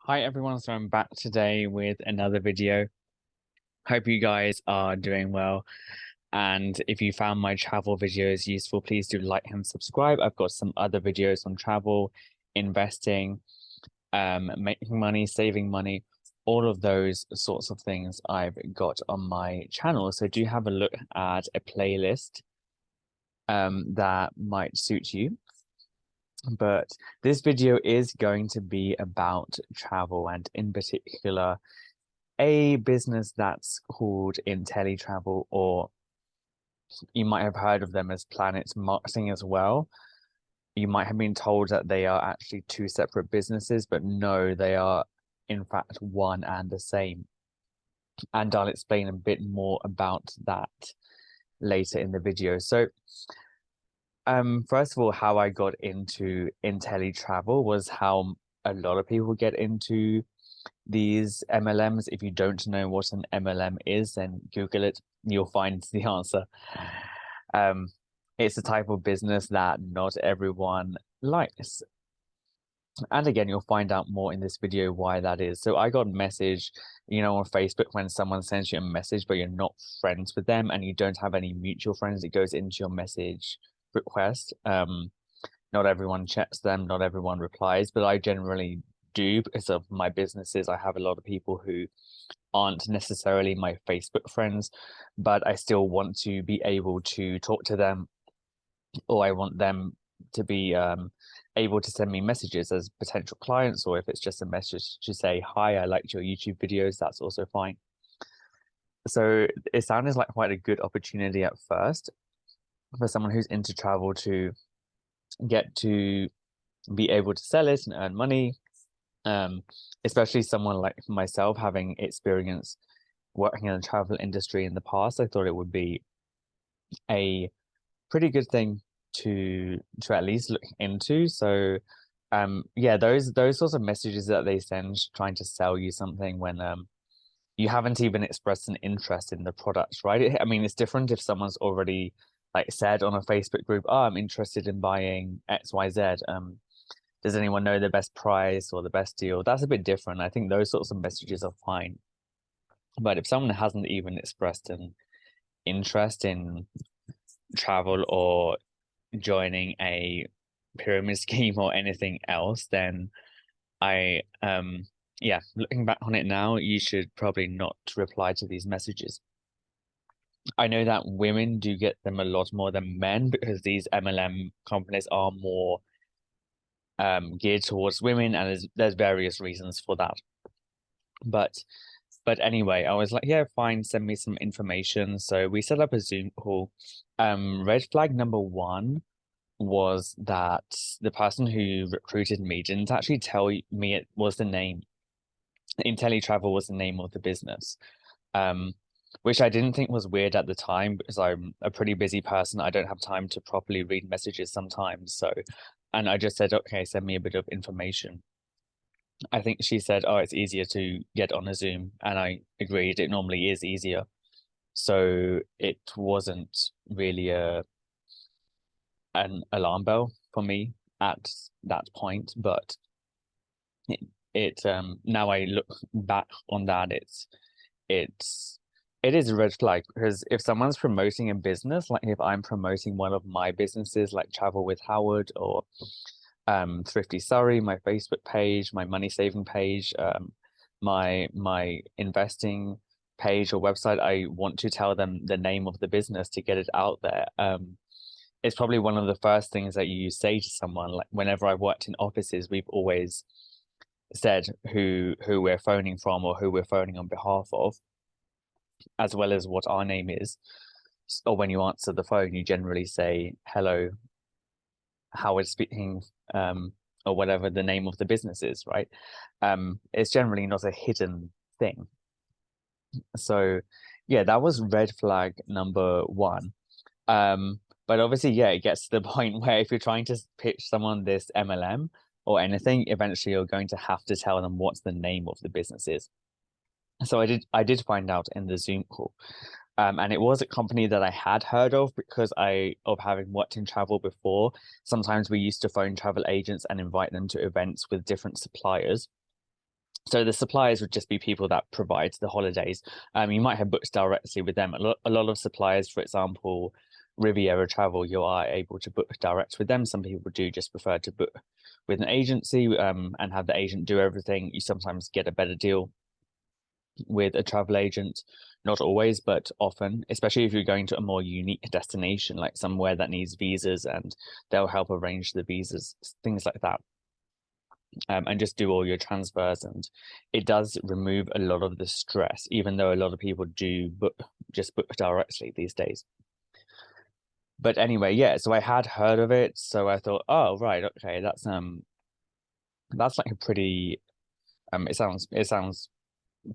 Hi everyone, so I'm back today with another video. Hope you guys are doing well. And if you found my travel videos useful, please do like and subscribe. I've got some other videos on travel, investing, making money, saving money, all of those sorts of things I've got on my channel. So do have a look at a playlist that might suit you. But this video is going to be about travel, and in particular a business that's called Inteletravel, or you might have heard of them as Planet Marketing as well. You might have been told that they are actually two separate businesses, but no, they are in fact one and the same. And I'll explain a bit more about that later in the video. So, first of all, how I got into Inteletravel was how a lot of people get into these MLMs. If you don't know what an MLM is, then Google it. You'll find the answer. Um, it's a type of business that not everyone likes. And again, you'll find out more in this video why that is. So I got a message, on Facebook when someone sends you a message, but you're not friends with them and you don't have any mutual friends, it goes into your message request. Not everyone checks them, not everyone replies, but I generally do because of my businesses. I have a lot of people who aren't necessarily my Facebook friends, but I still want to be able to talk to them, or I want them to be able to send me messages as potential clients, or if it's just a message to say, hi, I liked your YouTube videos, that's also fine. So it sounded like quite a good opportunity at first for someone who's into travel to get to be able to sell it and earn money, especially someone like myself having experience working in the travel industry in the past. I thought it would be a pretty good thing to at least look into. So yeah, those sorts of messages that they send trying to sell you something when you haven't even expressed an interest in the product, right? I mean, it's different if someone's already like said on a Facebook group, oh, I'm interested in buying XYZ. Does anyone know the best price or the best deal? That's a bit different. I think those sorts of messages are fine. But if someone hasn't even expressed an interest in travel or joining a pyramid scheme or anything else, then I yeah, looking back on it now, you should probably not reply to these messages. I know that women do get them a lot more than men because these MLM companies are more geared towards women, and there's various reasons for that. But anyway, I was like, yeah, fine, send me some information. So we set up a Zoom call. Red flag number one was that the person who recruited me didn't actually tell me it was the name. Inteletravel was the name of the business. Which I didn't think was weird at the time because I'm a pretty busy person. I don't have time to properly read messages sometimes. So, and I just said, okay, send me a bit of information. I think she said, oh, it's easier to get on a Zoom. And I agreed, it normally is easier. So it wasn't really an alarm bell for me at that point. But now I look back on that, it's it is a red flag because if someone's promoting a business, like if I'm promoting one of my businesses like Travel with Howard or Thrifty Surrey, my Facebook page, my money saving page, my investing page or website, I want to tell them the name of the business to get it out there. It's probably one of the first things that you say to someone. Like whenever I've worked in offices, we've always said who we're phoning from or who we're phoning on behalf of, as well as what our name is. Or when you answer the phone, you generally say, hello, Howard speaking, or whatever the name of the business is, right? It's generally not a hidden thing. So yeah, that was red flag number one. But obviously, yeah, it gets to the point where if you're trying to pitch someone this MLM or anything, eventually you're going to have to tell them what the name of the business is. So I did find out in the Zoom call. And it was a company that I had heard of because of having worked in travel before. Sometimes we used to phone travel agents and invite them to events with different suppliers. So the suppliers would just be people that provide the holidays. You might have booked directly with them. A lot of suppliers, for example, Riviera Travel, you are able to book direct with them. Some people do just prefer to book with an agency, and have the agent do everything. You sometimes get a better deal with a travel agent. Not always, but often, especially if you're going to a more unique destination, like somewhere that needs visas, and they'll help arrange the visas, things like that. And just do all your transfers, and it does remove a lot of the stress, even though a lot of people do just book directly these days. But anyway, yeah, so I had heard of it, so I thought, oh right, okay, that's like a pretty it sounds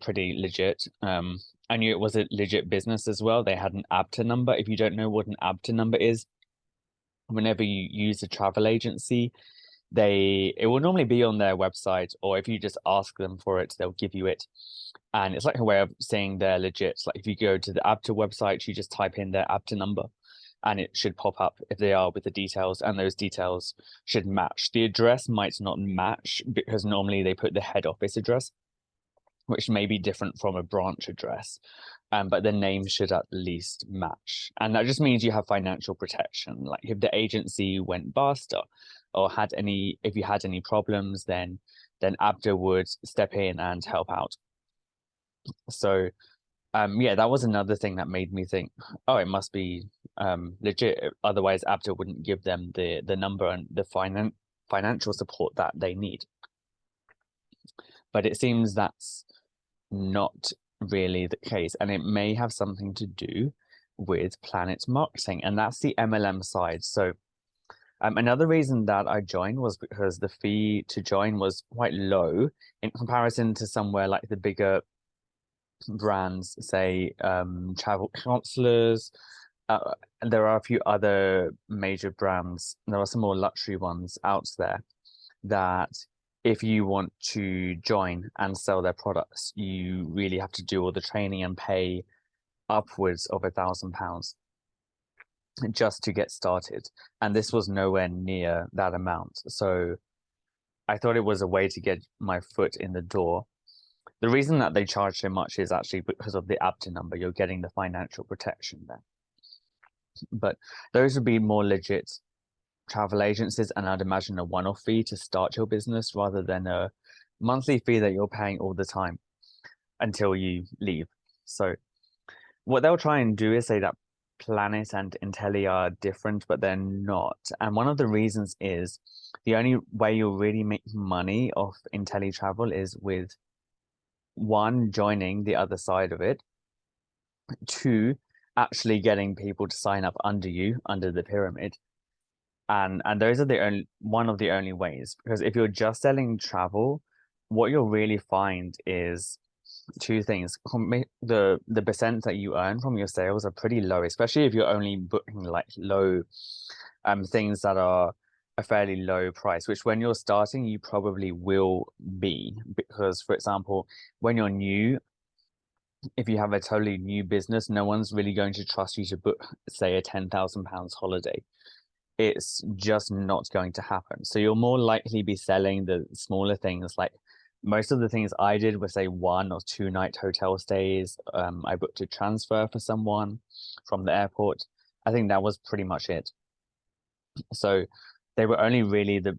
pretty legit. I knew it was a legit business as well. They had an ABTA number. If you don't know what an ABTA number is, whenever you use a travel agency, it will normally be on their website, or if you just ask them for it, they'll give you it. And it's like a way of saying they're legit. Like if you go to the ABTA website, you just type in their ABTA number and it should pop up if they are with the details, and those details should match. The address might not match because normally they put the head office address, which may be different from a branch address. But the name should at least match. And that just means you have financial protection. Like if the agency went bust, or if you had any problems, then ABDA would step in and help out. So yeah, that was another thing that made me think, oh, it must be legit. Otherwise, ABDA wouldn't give them the number and the financial support that they need. But it seems that's not really the case, and it may have something to do with Planet Marketing, and that's the MLM side. So another reason that I joined was because the fee to join was quite low in comparison to somewhere like the bigger brands, say travel counselors. And there are a few other major brands. There are some more luxury ones out there that if you want to join and sell their products, you really have to do all the training and pay upwards of £1,000 just to get started. And this was nowhere near that amount. So I thought it was a way to get my foot in the door. The reason that they charge so much is actually because of the ABTA number. You're getting the financial protection there. But those would be more legit travel agencies, and I'd imagine a one-off fee to start your business rather than a monthly fee that you're paying all the time until you leave. So what they'll try and do is say that Planet and Intelli are different, but they're not. And one of the reasons is the only way you'll really make money off Inteletravel is with one, joining the other side of it, two, actually getting people to sign up under you, under the pyramid. And those are one of the only ways, because if you're just selling travel, what you'll really find is two things. The percent that you earn from your sales are pretty low, especially if you're only booking like low things that are a fairly low price, which when you're starting, you probably will be. Because, for example, when you're new, if you have a totally new business, no one's really going to trust you to book, say, a £10,000 holiday. It's just not going to happen. So you'll more likely be selling the smaller things. Like most of the things I did were, say, 1 or 2 night hotel stays. I booked a transfer for someone from the airport. I think that was pretty much it. So they were only really the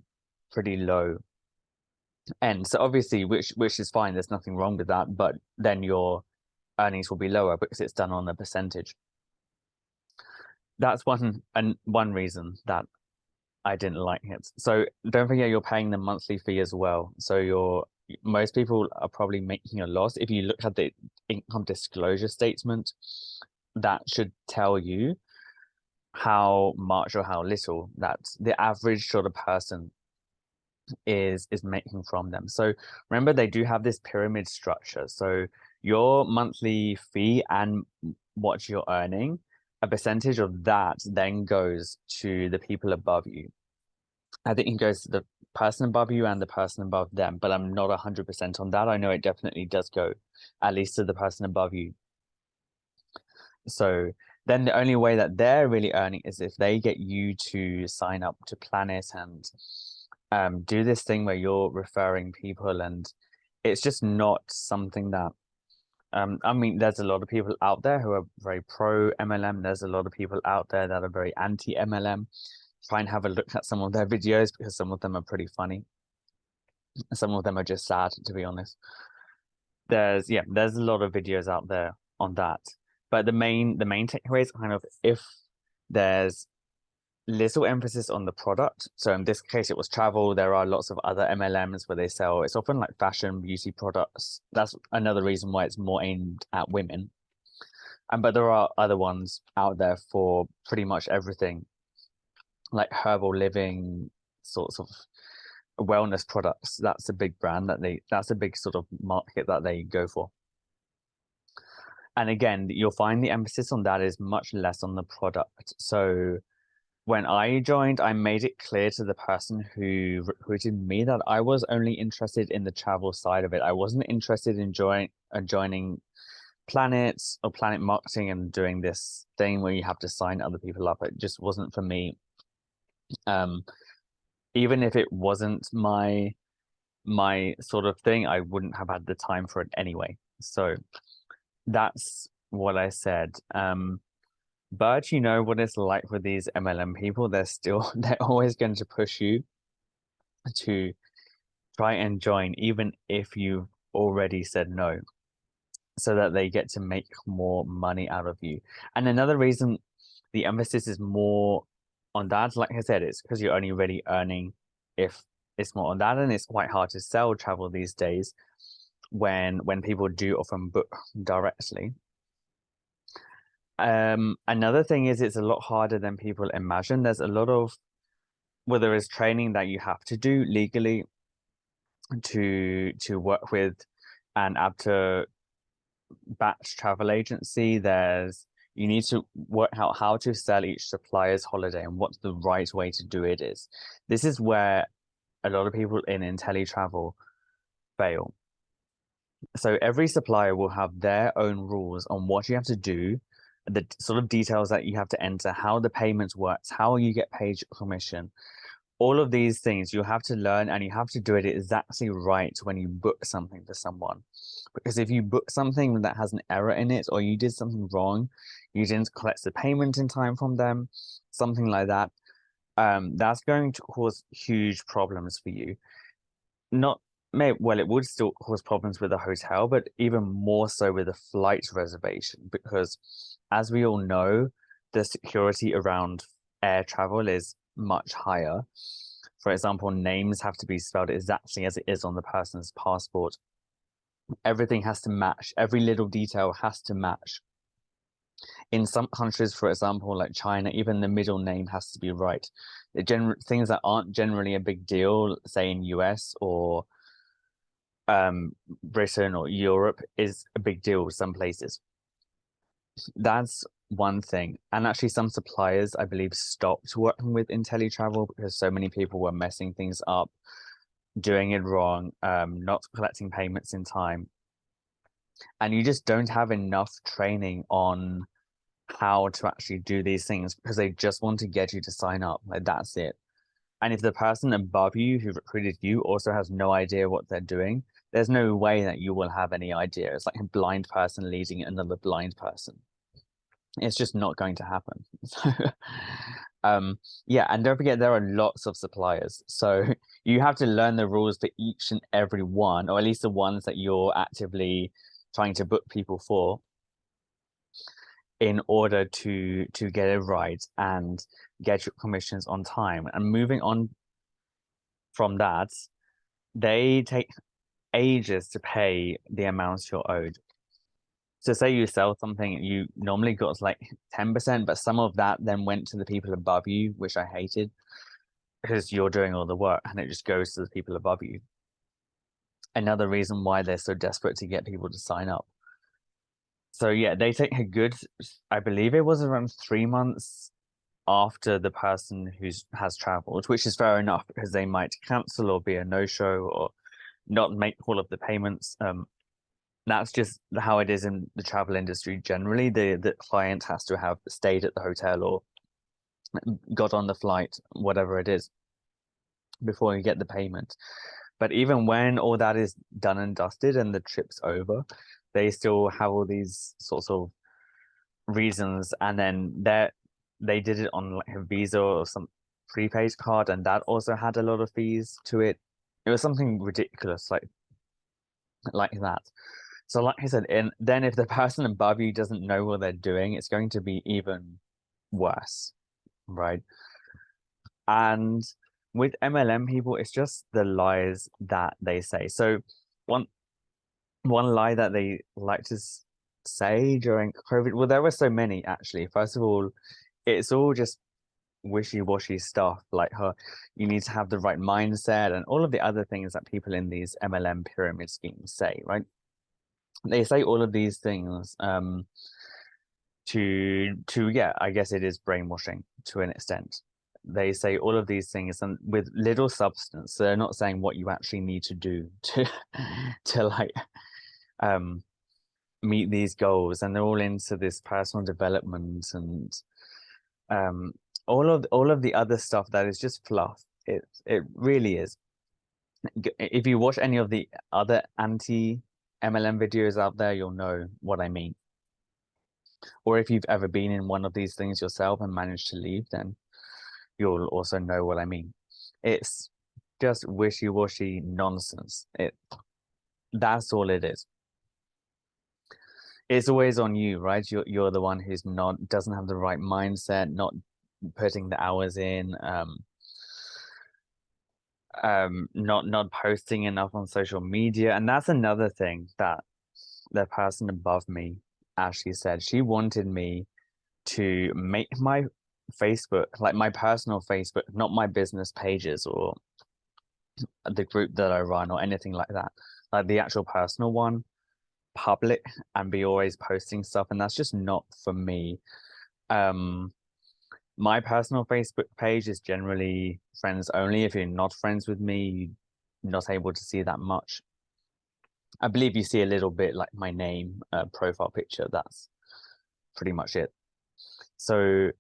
pretty low end. So obviously, which is fine. There's nothing wrong with that. But then your earnings will be lower because it's done on a percentage. That's one reason that I didn't like it. So don't forget you're paying the monthly fee as well. So most people are probably making a loss. If you look at the income disclosure statement, that should tell you how much or how little that the average sort of person is making from them. So remember, they do have this pyramid structure. So your monthly fee and what you're earning, a percentage of that then goes to the people above you. I think it goes to the person above you and the person above them, but I'm not 100% on that. I know it definitely does go at least to the person above you. So then the only way that they're really earning is if they get you to sign up to Planet and do this thing where you're referring people, and it's just not something that I mean, there's a lot of people out there who are very pro MLM. There's a lot of people out there that are very anti MLM. Try and have a look at some of their videos because some of them are pretty funny. Some of them are just sad, to be honest. There's a lot of videos out there on that. But the main takeaway is kind of if there's little emphasis on the product. So in this case, it was travel. There are lots of other MLMs where they sell, it's often like fashion, beauty products. That's another reason why it's more aimed at women. But there are other ones out there for pretty much everything, like herbal living, sorts of wellness products. That's a big brand that's a big sort of market that they go for. And again, you'll find the emphasis on that is much less on the product. So when I joined, I made it clear to the person who recruited me that I was only interested in the travel side of it. I wasn't interested in joining planets or planet marketing and doing this thing where you have to sign other people up. It just wasn't for me. Even if it wasn't my sort of thing, I wouldn't have had the time for it anyway. So that's what I said. But you know what it's like with these MLM people, they're always going to push you to try and join, even if you've already said no, so that they get to make more money out of you. And another reason the emphasis is more on that, like I said, it's because you're only really earning if it's more on that, and it's quite hard to sell travel these days when people do often book directly. Another thing is it's a lot harder than people imagine. There's a lot of there is training that you have to do legally to work with an ABTA batch travel agency. You need to work out how to sell each supplier's holiday and what the right way to do it is. This is where a lot of people in Inteletravel fail. So every supplier will have their own rules on what you have to do, the sort of details that you have to enter, how the payments works, how you get paid commission. All of these things you have to learn, and you have to do it exactly right when you book something for someone. Because if you book something that has an error in it, or you did something wrong, you didn't collect the payment in time from them, something like that, that's going to cause huge problems for you. Well, it would still cause problems with the hotel, but even more so with the flight reservation, because as we all know, the security around air travel is much higher. For example, names have to be spelled exactly as it is on the person's passport. Everything has to match. Every little detail has to match. In some countries, for example, like China, even the middle name has to be right. Things that aren't generally a big deal, say in US or Britain or Europe, is a big deal some places. That's one thing. And actually some suppliers, I believe, stopped working with Inteletravel because so many people were messing things up, doing it wrong, not collecting payments in time. And you just don't have enough training on how to actually do these things because they just want to get you to sign up. Like, that's it. And if the person above you who recruited you also has no idea what they're doing, there's no way that you will have any idea. It's like a blind person leading another blind person. It's just not going to happen. Yeah, and don't forget there are lots of suppliers. So you have to learn the rules for each and every one, or at least the ones that you're actively trying to book people for, in order to get it right and get your commissions on time. And moving on from that, they take ages to pay the amounts you're owed. So say you sell something, you normally got like 10%, but some of that then went to the people above you, which I hated because you're doing all the work and it just goes to the people above you. Another reason why they're so desperate to get people to sign up. So yeah, they take a good, I believe it was around 3 months after the person who has traveled, which is fair enough because they might cancel or be a no-show or not make all of the payments. That's just how it is in the travel industry generally. The client has to have stayed at the hotel or got on the flight, whatever it is, before you get the payment. But even when all that is done and dusted and the trip's over, they still have all these sorts of reasons, and then they did it on like a Visa or some prepaid card, and that also had a lot of fees to it. It was something ridiculous like that. So like I said, and then if the person above you doesn't know what they're doing, it's going to be even worse, right? And with MLM people, it's just the lies that they say. So one one lie that they like to say during COVID, well, there were so many actually. First of all, it's all just wishy-washy stuff like you need to have the right mindset and all of the other things that people in these MLM pyramid schemes say, right? They say all of these things to yeah, I guess it is brainwashing to an extent. They say all of these things and with little substance. So they're not saying what you actually need to do to to like um meet these goals, and they're all into this personal development and um all of the other stuff that is just fluff. It really is. If you watch any of the other anti MLM videos out there, you'll know what I mean. Or if you've ever been in one of these things yourself and managed to leave, then you'll also know what I mean. It's just wishy-washy nonsense. That's all it is. It's always on you, right? You're the one who's not doesn't have the right mindset, not putting the hours in, not posting enough on social media. And that's another thing that the person above me actually said. She wanted me to make my Facebook, like my personal Facebook, not my business pages or the group that I run or anything like that, like the actual personal one, public and be always posting stuff. And that's just not for me. Um, my personal Facebook page is generally friends only. If you're not friends with me, you're not able to see that much. I believe you see a little bit like my name, profile picture. That's pretty much it. So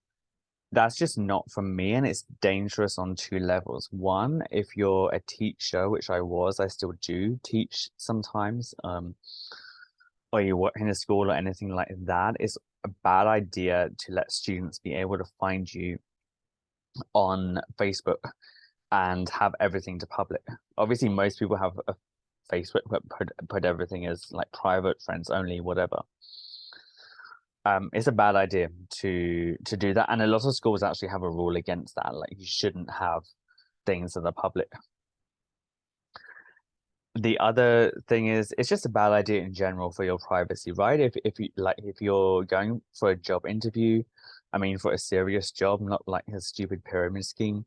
that's just not for me, and it's dangerous on two levels. One, if you're a teacher, which I was, I still do teach sometimes, or you work in a school or anything like that, it's a bad idea to let students be able to find you on Facebook and have everything to public. Obviously, most people have a Facebook, but put everything as like private, friends only, whatever. It's a bad idea to do that, and a lot of schools actually have a rule against that. Like you shouldn't have things that are public. The other thing is, it's just a bad idea in general for your privacy, right? If you like, if you're going for a job interview, I mean, for a serious job, not like a stupid pyramid scheme,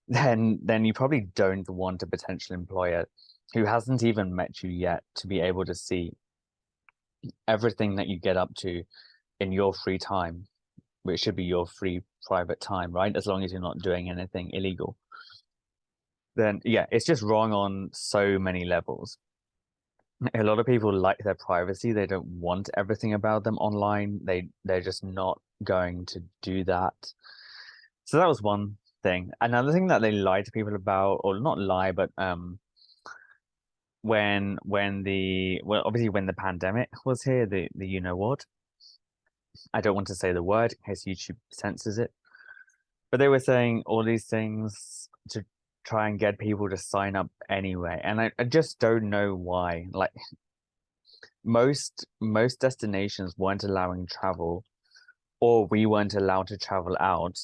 then you probably don't want a potential employer who hasn't even met you yet to be able to see everything that you get up to in your free time, which should be your free private time, right? As long as you're not doing anything illegal. Then yeah, it's just wrong on so many levels. A lot of people like their privacy. They don't want everything about them online. They're just not going to do that. So that was one thing. Another thing that they lie to people about, or not lie, but well, obviously when the pandemic was here, the you know what? I don't want to say the word in case YouTube censors it. But they were saying all these things to try and get people to sign up anyway. And I just don't know why. Like most destinations weren't allowing travel, or we weren't allowed to travel out,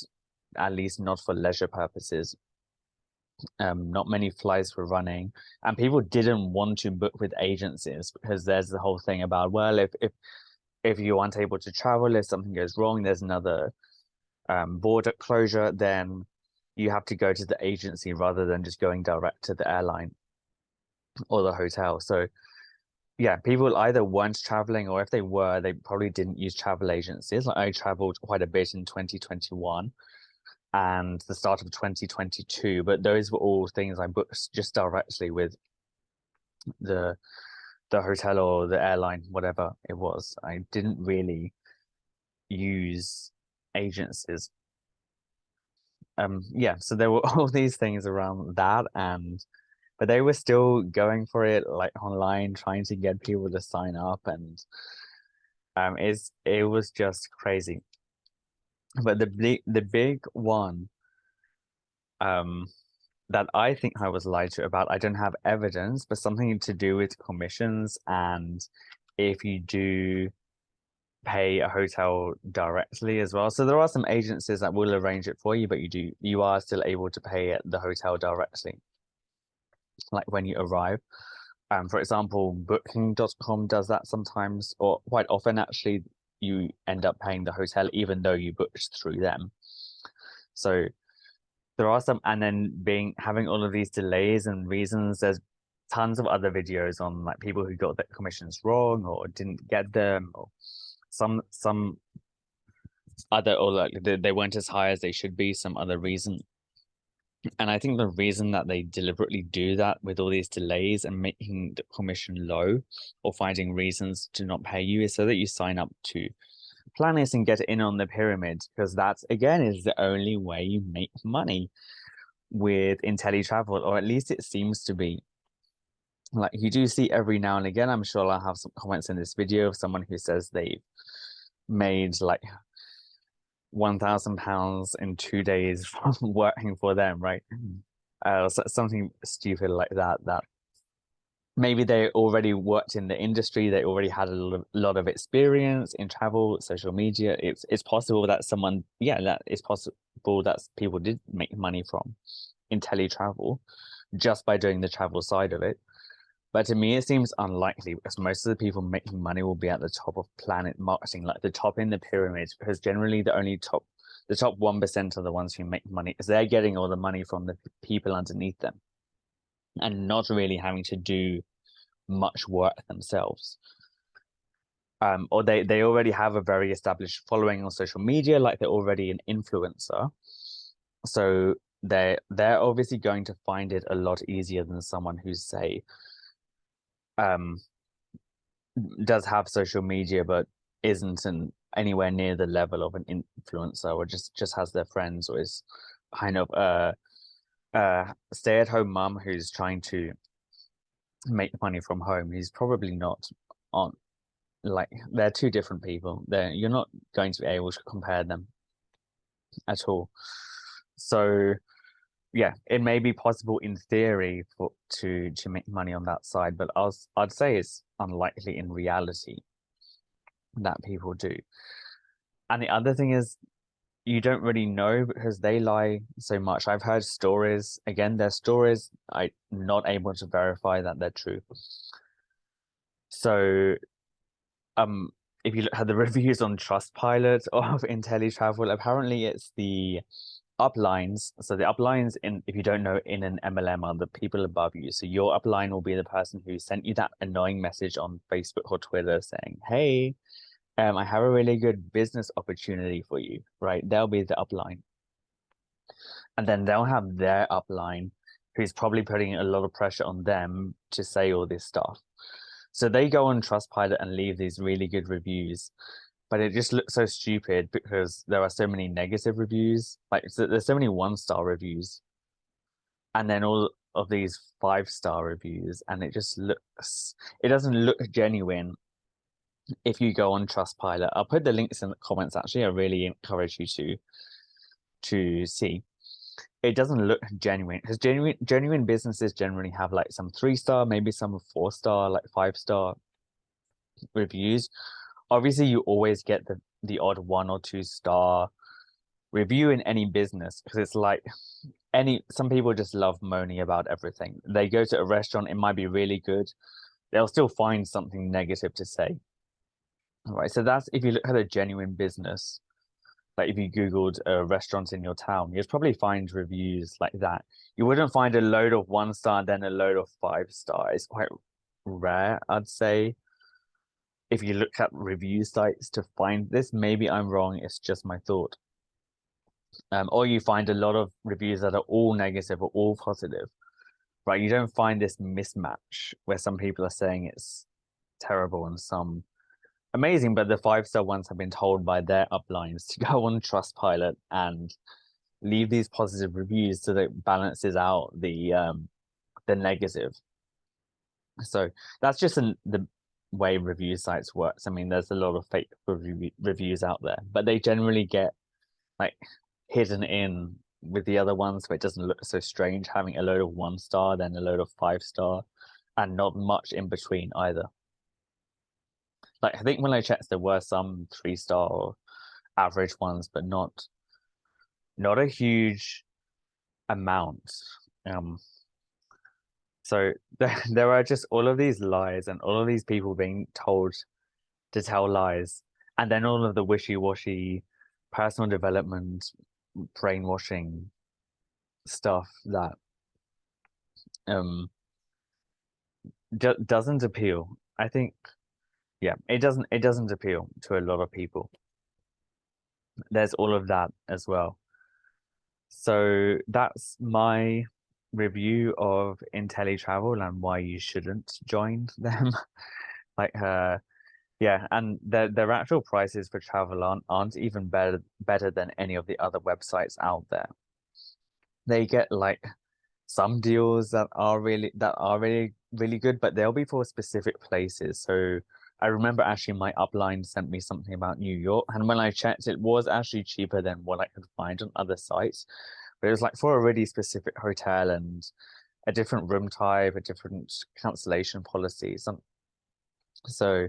at least not for leisure purposes. Not many flights were running, and people didn't want to book with agencies because there's the whole thing about, well, if you aren't able to travel, if something goes wrong, there's another border closure, then you have to go to the agency rather than just going direct to the airline or the hotel. So yeah, people either weren't traveling, or if they were, they probably didn't use travel agencies. Like I traveled quite a bit in 2021 and the start of 2022, but those were all things I booked just directly with the hotel or the airline, whatever it was. I didn't really use agencies. Yeah, so there were all these things around that, and but they were still going for it like online, trying to get people to sign up, and it was just crazy. But the big one um that I think I was lied to about, I don't have evidence, but something to do with commissions, and if you do pay a hotel directly as well. So there are some agencies that will arrange it for you, but you are still able to pay at the hotel directly, like when you arrive. For example, booking.com does that sometimes, or quite often actually, you end up paying the hotel even though you booked through them. So there are some, and then having all of these delays and reasons, there's tons of other videos on like people who got their commissions wrong or didn't get them, or some other, or like they weren't as high as they should be, some other reason. And I think the reason that they deliberately do that with all these delays and making the commission low or finding reasons to not pay you is so that you sign up to plan this and get in on the pyramid, because that again is the only way you make money with Inteletravel, or at least it seems to be. Like, you do see every now and again, I'm sure I'll have some comments in this video of someone who says they've made like £1,000 in 2 days from working for them, right? Something stupid like that maybe they already worked in the industry, they already had a lot of experience in travel, social media. It's possible that that it's possible that people did make money from Inteletravel just by doing the travel side of it. But to me, it seems unlikely, because most of the people making money will be at the top of planet marketing, like the top in the pyramid, because generally the top 1% are the ones who make money, because they're getting all the money from the people underneath them and not really having to do much work themselves. Or they already have a very established following on social media, like they're already an influencer. So they're obviously going to find it a lot easier than someone who's, say, does have social media but isn't anywhere near the level of an influencer, or just has their friends, or is kind of a stay-at-home mom who's trying to make money from home. He's probably not on, like, they're two different people. You're not going to be able to compare them at all. So yeah, it may be possible in theory to make money on that side, but I'd say it's unlikely in reality that people do. And the other thing is, you don't really know, because they lie so much. I've heard stories, again, they're stories, I'm not able to verify that they're true. So if you look at the reviews on Trustpilot of Inteletravel, apparently it's the uplines. So the uplines, if you don't know, in an MLM, are the people above you. So your upline will be the person who sent you that annoying message on Facebook or Twitter saying, hey, I have a really good business opportunity for you, right? They'll be the upline. And then they'll have their upline who's probably putting a lot of pressure on them to say all this stuff. So they go on Trustpilot and leave these really good reviews, but it just looks so stupid because there are so many negative reviews. Like, so there's so many 1-star reviews, and then all of these 5-star reviews, and it doesn't look genuine. If you go on Trustpilot, I'll put the links in the comments. Actually, I really encourage you to see. It doesn't look genuine, because genuine businesses generally have like some 3-star, maybe some 4-star, like 5-star reviews. Obviously, you always get the odd 1 or 2-star review in any business, because it's like some people just love moaning about everything. They go to a restaurant, it might be really good, they'll still find something negative to say. All right, so that's if you look at a genuine business. Like, if you Googled restaurants in your town, you'd probably find reviews like that. You wouldn't find a load of 1-star and then a load of 5-star. It's quite rare, I'd say. If you look at review sites to find this, maybe I'm wrong, it's just my thought. Or you find a lot of reviews that are all negative or all positive, right? You don't find this mismatch where some people are saying it's terrible and some amazing, but the 5-star ones have been told by their uplines to go on Trustpilot and leave these positive reviews so that it balances out the the negative. So that's just the way review sites works. I mean, there's a lot of fake reviews out there, but they generally get like hidden in with the other ones, so it doesn't look so strange having a load of 1 star, then a load of 5 star, and not much in between either. Like I think when I checked, there were some 3 star or average ones, but not a huge amount. So there are just all of these lies and all of these people being told to tell lies, and then all of the wishy-washy personal development, brainwashing stuff that doesn't appeal. I think, yeah, it doesn't appeal to a lot of people. There's all of that as well. So that's my review of Inteletravel and why you shouldn't join them. Like yeah, and their actual prices for travel aren't even better than any of the other websites out there. They get like some deals that are really good, but they'll be for specific places. So I remember actually my upline sent me something about New York, and when I checked, it was actually cheaper than what I could find on other sites. But it was like for a really specific hotel and a different room type, a different cancellation policy. So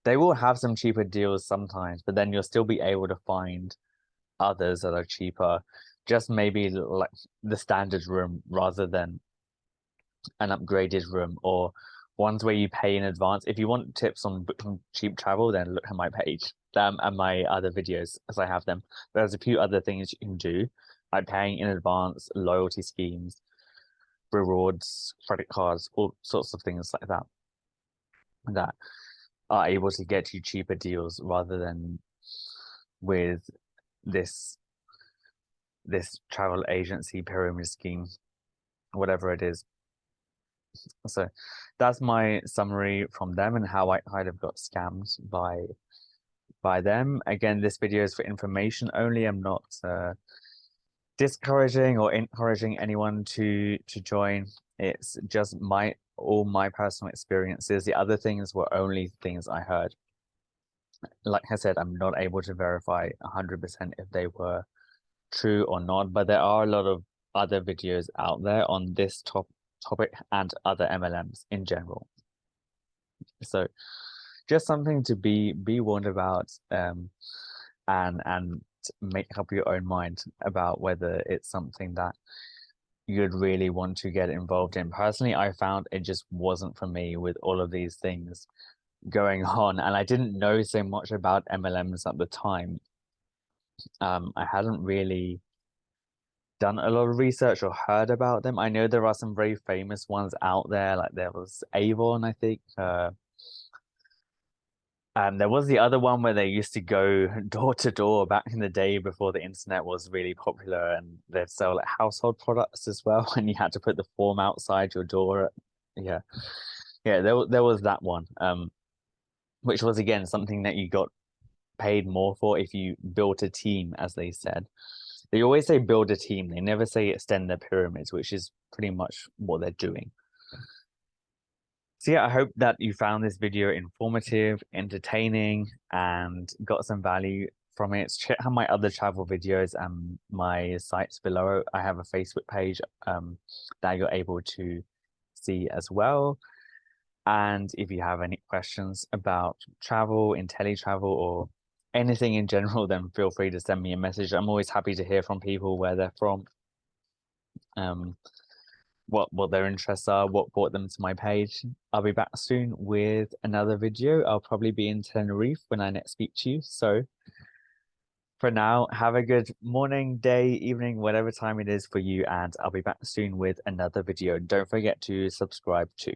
they will have some cheaper deals sometimes, but then you'll still be able to find others that are cheaper, just maybe like the standard room rather than an upgraded room, or ones where you pay in advance. If you want tips on booking cheap travel, then look at my page and my other videos as I have them. There's a few other things you can do, like paying in advance, loyalty schemes, rewards, credit cards, all sorts of things like that are able to get you cheaper deals rather than with this travel agency pyramid scheme, whatever it is. So that's my summary from them and how I kind of got scammed by them. Again, this video is for information only. I'm not discouraging or encouraging anyone to join. It's just all my personal experiences. The other things were only things I heard. Like I said, I'm not able to verify 100% if they were true or not, but there are a lot of other videos out there on this topic and other MLMs in general. So just something to be warned about, and make up your own mind about whether it's something that you'd really want to get involved in. Personally, I found it just wasn't for me with all of these things going on, and I didn't know so much about MLMs at the time. I hadn't really done a lot of research or heard about them. I know there are some very famous ones out there, like there was Avon, I think. There was the other one where they used to go door to door back in the day before the internet was really popular, and they'd sell like household products as well, and you had to put the form outside your door. Yeah, yeah, there was that one, which was again something that you got paid more for if you built a team, as they said. They always say build a team. They never say extend their pyramids, which is pretty much what they're doing. So yeah, I hope that you found this video informative, entertaining, and got some value from it. Check out my other travel videos and my sites below. I have a Facebook page that you're able to see as well. And if you have any questions about travel, Inteletravel, or anything in general, then feel free to send me a message. I'm always happy to hear from people where they're from, what their interests are, what brought them to my page. I'll be back soon with another video. I'll probably be in Tenerife when I next speak to you. So for now, have a good morning, day, evening, whatever time it is for you, and I'll be back soon with another video. Don't forget to subscribe too.